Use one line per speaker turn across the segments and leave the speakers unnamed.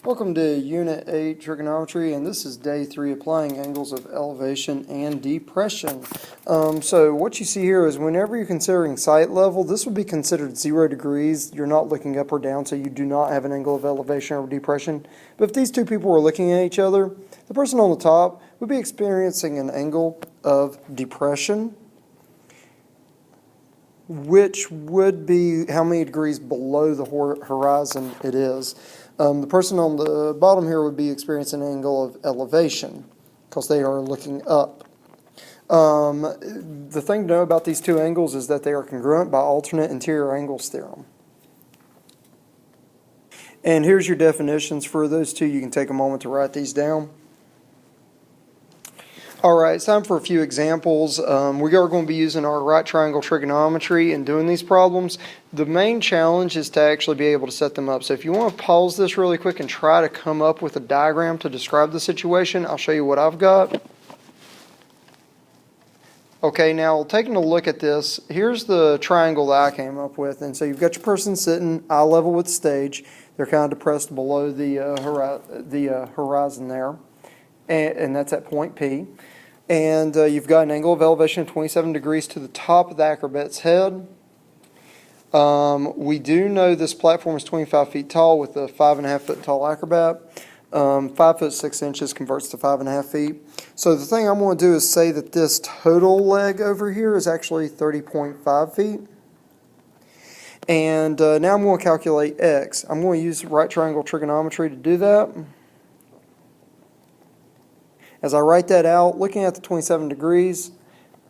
Welcome to Unit 8 Trigonometry, and this is Day 3 applying angles of elevation and depression. So what you see here is whenever you're considering sight level, this would be considered 0 degrees. You're not looking up or down, so you do not have an angle of elevation or depression. But if these two people were looking at each other, the person on the top would be experiencing an angle of depression, which would be how many degrees below the horizon it is. The person on the bottom here would be experiencing an angle of elevation because they are looking up. The thing to know about these two angles is that they are congruent by alternate interior angles theorem. And here's your definitions for those two. You can take a moment to write these down. All right, it's time for a few examples. We are going to be using our right triangle trigonometry and doing these problems. The main challenge is to actually be able to set them up. So if you want to pause this really quick and try to come up with a diagram to describe the situation, I'll show you what I've got. Okay, now taking a look at this, here's the triangle that I came up with. And so you've got your person sitting eye level with the stage. They're kind of depressed below the horizon there, and that's at point P. And you've got an angle of elevation of 27 degrees to the top of the acrobat's head. We do know this platform is 25 feet tall with a 5.5 foot tall acrobat. 5 foot 6 inches converts to 5.5 feet. So the thing I'm going to do is say that this total leg over here is actually 30.5 feet. And now I'm going to calculate x. I'm going to use right triangle trigonometry to do that. As I write that out, looking at the 27 degrees,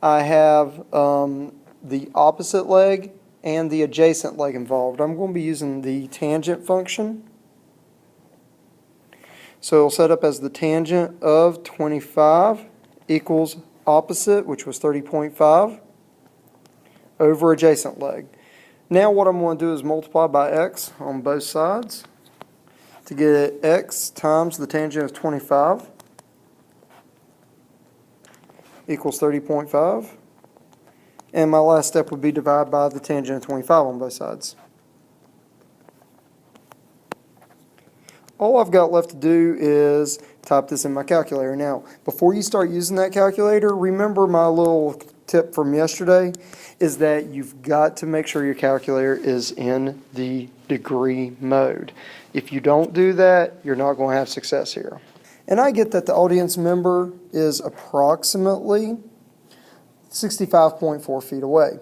I have the opposite leg and the adjacent leg involved. I'm going to be using the tangent function. So it'll set up as the tangent of 25 equals opposite, which was 30.5, over adjacent leg. Now what I'm going to do is multiply by x on both sides to get x times the tangent of 25. Equals 30.5, and my last step would be divide by the tangent of 25 on both sides. All I've got left to do is type this in my calculator. Now, before you start using that calculator, remember my little tip from yesterday is that you've got to make sure your calculator is in the degree mode. If you don't do that, you're not going to have success here. And I get that the audience member is approximately 65.4 feet away.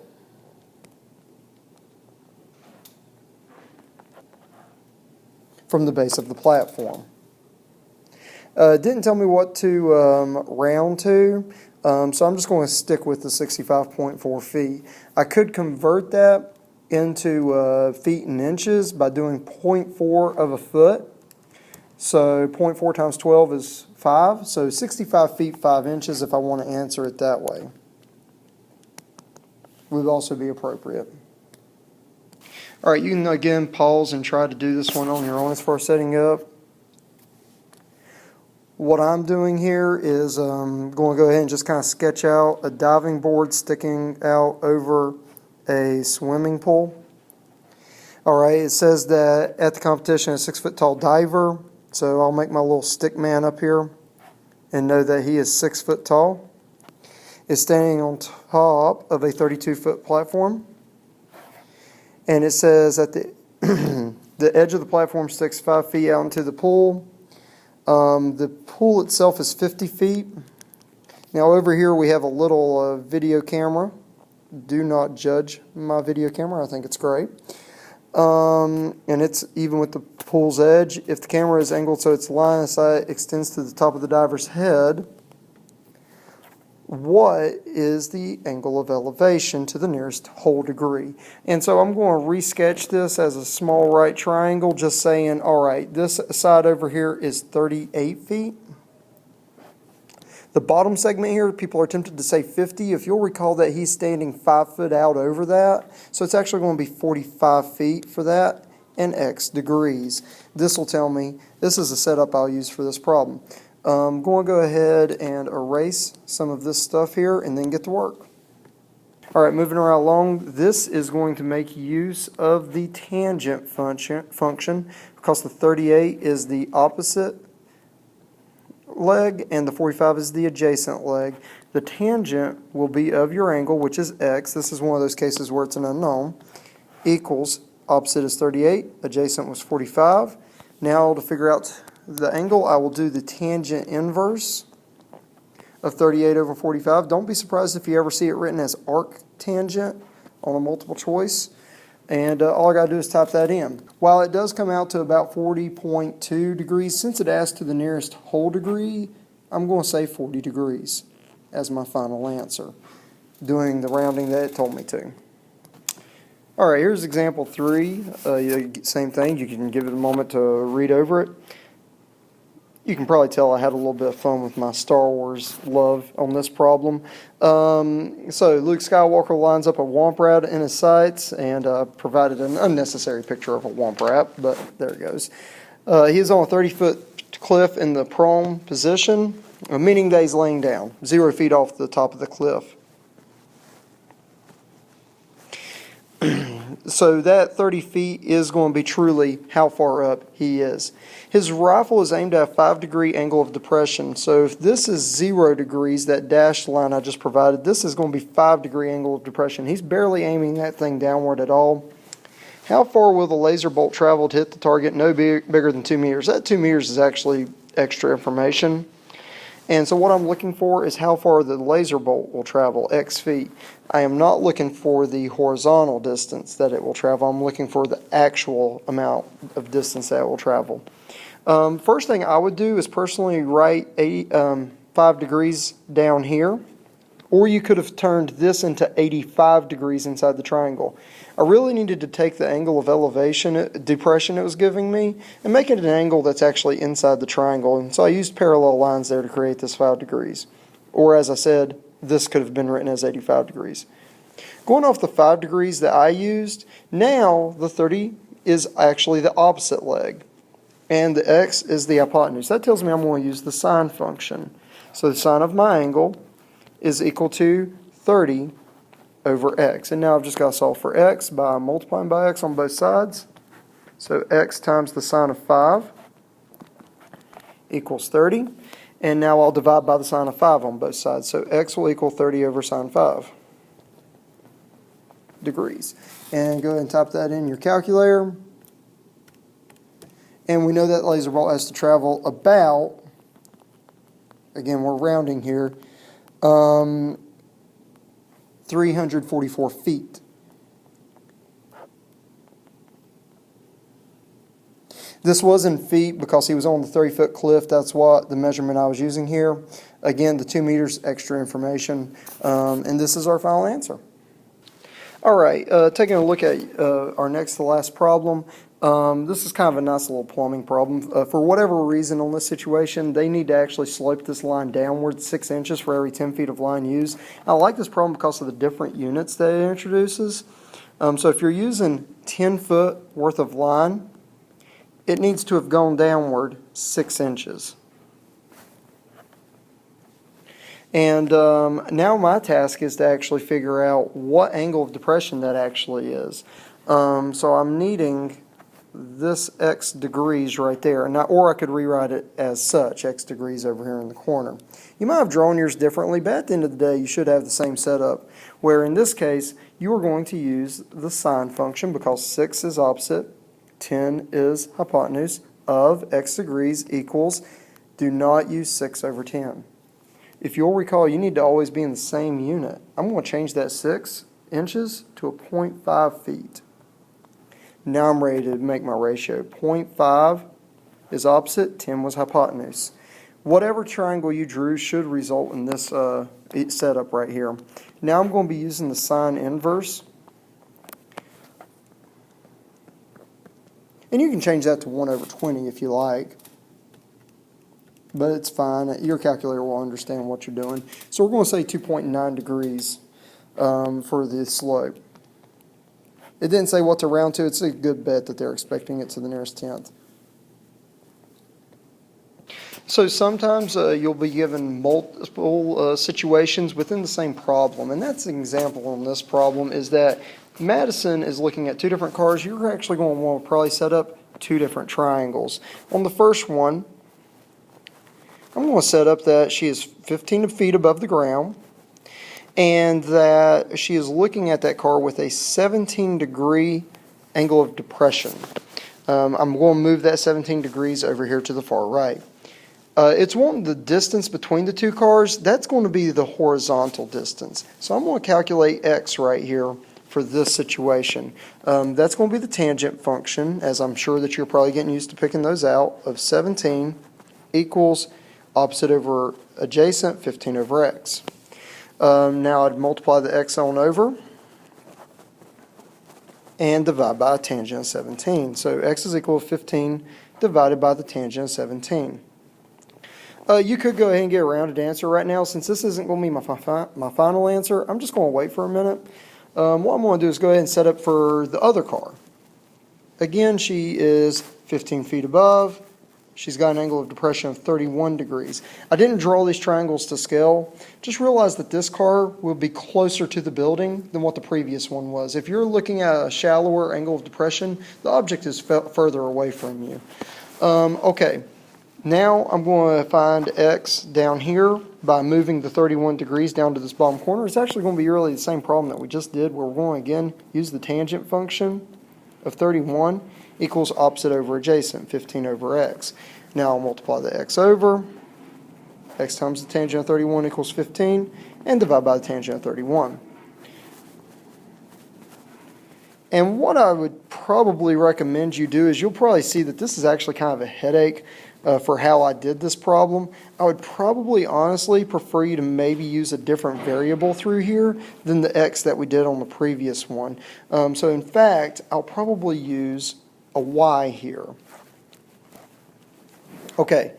From the base of the platform. It didn't tell me what to round to, so I'm just going to stick with the 65.4 feet. I could convert that into feet and inches by doing 0.4 of a foot. So 0.4 times 12 is 5, so 65 feet 5 inches if I want to answer it that way. Would also be appropriate. All right, you can again pause and try to do this one on your own as far as setting up. What I'm doing here is going to go ahead and just kind of sketch out a diving board sticking out over a swimming pool. All right, it says that at the competition a 6 foot tall diver. So I'll make my little stick man up here and know that he is 6 foot tall. Is standing on top of a 32 foot platform. And it says that the edge of the platform sticks 5 feet out into the pool. The pool itself is 50 feet. Now over here we have a little video camera. Do not judge my video camera. I think it's great. And it's even with the pool's edge. If the camera is angled so its line of sight extends to the top of the diver's head, what is the angle of elevation to the nearest whole degree? And so I'm going to resketch this as a small right triangle, just saying, all right, this side over here is 38 feet. The bottom segment here, people are tempted to say 50. If you'll recall that he's standing 5 foot out over that, so it's actually going to be 45 feet for that and x degrees. This will tell me, this is a setup I'll use for this problem. I'm going to go ahead and erase some of this stuff here and then get to work. All right, moving right along, this is going to make use of the tangent function because the 38 is the opposite leg and the 45 is the adjacent leg. The tangent will be of your angle, which is x. This is one of those cases where it's an unknown, equals opposite is 38, adjacent was 45. Now to figure out the angle, I will do the tangent inverse of 38 over 45. Don't be surprised if you ever see it written as arctangent on a multiple choice. And all I got to do is type that in. While it does come out to about 40.2 degrees, since it asks to the nearest whole degree, I'm going to say 40 degrees as my final answer, doing the rounding that it told me to. All right, here's example 3. Same thing. You can give it a moment to read over it. You can probably tell I had a little bit of fun with my Star Wars love on this problem. So Luke Skywalker lines up a Womp Rat in his sights and provided an unnecessary picture of a Womp Rat, but there it goes. He is on a 30-foot cliff in the prone position, meaning that he's laying down, 0 feet off the top of the cliff. So that 30 feet is going to be truly how far up he is. His rifle is aimed at a 5-degree angle of depression. So if this is 0 degrees, that dashed line I just provided, this is going to be 5-degree angle of depression. He's barely aiming that thing downward at all. How far will the laser bolt travel to hit the target? No bigger than 2 meters. That 2 meters is actually extra information. And so what I'm looking for is how far the laser bolt will travel, x feet. I am not looking for the horizontal distance that it will travel. I'm looking for the actual amount of distance that it will travel. First thing I would do is personally write 5 degrees down here, or you could have turned this into 85 degrees inside the triangle. I really needed to take the angle of depression it was giving me, and make it an angle that's actually inside the triangle. And so I used parallel lines there to create this 5 degrees. Or as I said, this could have been written as 85 degrees. Going off the 5 degrees that I used, now the 30 is actually the opposite leg. And the x is the hypotenuse. That tells me I'm going to use the sine function. So the sine of my angle is equal to 30 over x. And now I've just got to solve for x by multiplying by x on both sides. So x times the sine of 5 equals 30. And now I'll divide by the sine of 5 on both sides. So x will equal 30 over sine 5 degrees. And go ahead and type that in your calculator. And we know that laser bolt has to travel about, again we're rounding here, 344 feet. This was in feet because he was on the 30-foot cliff. That's what the measurement I was using here. Again, the 2 meters, extra information. And this is our final answer. All right, taking a look at our next to last problem. This is kind of a nice little plumbing problem. For whatever reason on this situation, they need to actually slope this line downward 6 inches for every 10 feet of line used. I like this problem because of the different units that it introduces. So if you're using 10 foot worth of line, it needs to have gone downward 6 inches. And now my task is to actually figure out what angle of depression that actually is. So I'm needing this x degrees right there, or I could rewrite it as such, x degrees over here in the corner. You might have drawn yours differently, but at the end of the day you should have the same setup, where in this case you are going to use the sine function because 6 is opposite, 10 is hypotenuse of x degrees equals, do not use 6 over 10. If you'll recall, you need to always be in the same unit. I'm going to change that 6 inches to a 0.5 feet. Now I'm ready to make my ratio. 0.5 is opposite, 10 was hypotenuse. Whatever triangle you drew should result in this setup right here. Now I'm going to be using the sine inverse. And you can change that to 1 over 20 if you like. But it's fine. Your calculator will understand what you're doing. So we're going to say 2.9 degrees for the slope. It didn't say what to round to. It's a good bet that they're expecting it to the nearest tenth. So sometimes you'll be given multiple situations within the same problem, and that's an example on this problem is that Madison is looking at two different cars. You're actually going to want to probably set up two different triangles. On the first one, I'm going to set up that she is 15 feet above the ground and that she is looking at that car with a 17-degree angle of depression. I'm going to move that 17 degrees over here to the far right. It's wanting the distance between the two cars. That's going to be the horizontal distance. So I'm going to calculate x right here for this situation. That's going to be the tangent function, as I'm sure that you're probably getting used to picking those out, of 17 equals opposite over adjacent, 15 over x. Now I'd multiply the x on over and divide by a tangent of 17. So x is equal to 15 divided by the tangent of 17. You could go ahead and get a rounded answer right now. Since this isn't going to be my final answer, I'm just going to wait for a minute. What I'm going to do is go ahead and set up for the other car. Again, she is 15 feet above. She's got an angle of depression of 31 degrees. I didn't draw these triangles to scale. Just realize that this car will be closer to the building than what the previous one was. If you're looking at a shallower angle of depression, the object is further away from you. Okay, now I'm going to find x down here by moving the 31 degrees down to this bottom corner. It's actually going to be really the same problem that we just did, where we're going to again use the tangent function of 31 equals opposite over adjacent, 15 over x. Now I'll multiply the x over. X times the tangent of 31 equals 15, and divide by the tangent of 31. And what I would probably recommend you do is you'll probably see that this is actually kind of a headache for how I did this problem. I would probably honestly prefer you to maybe use a different variable through here than the x that we did on the previous one. So in fact, I'll probably use a y here. Okay,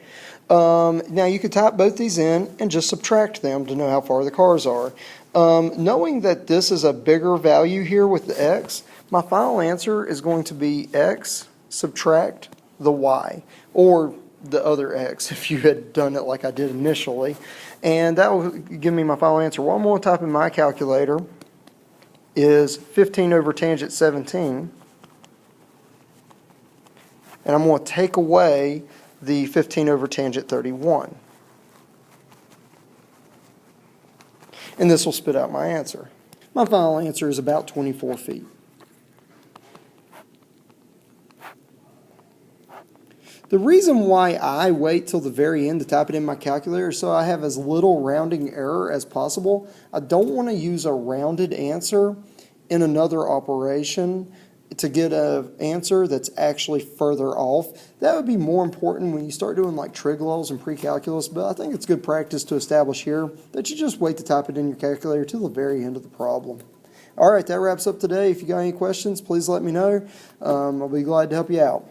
now you could type both these in and just subtract them to know how far the cars are. Knowing that this is a bigger value here with the x, my final answer is going to be x subtract the y, or the other x if you had done it like I did initially. And that will give me my final answer. What I'm going to type in my calculator is 15 over tangent 17. And I'm going to take away the 15 over tangent 31. And this will spit out my answer. My final answer is about 24 feet. The reason why I wait till the very end to type it in my calculator is so I have as little rounding error as possible. I don't want to use a rounded answer in another operation to get an answer that's actually further off. That would be more important when you start doing like trig laws and pre-calculus, but I think it's good practice to establish here that you just wait to type it in your calculator till the very end of the problem. All right, that wraps up today. If you got any questions, please let me know. I'll be glad to help you out.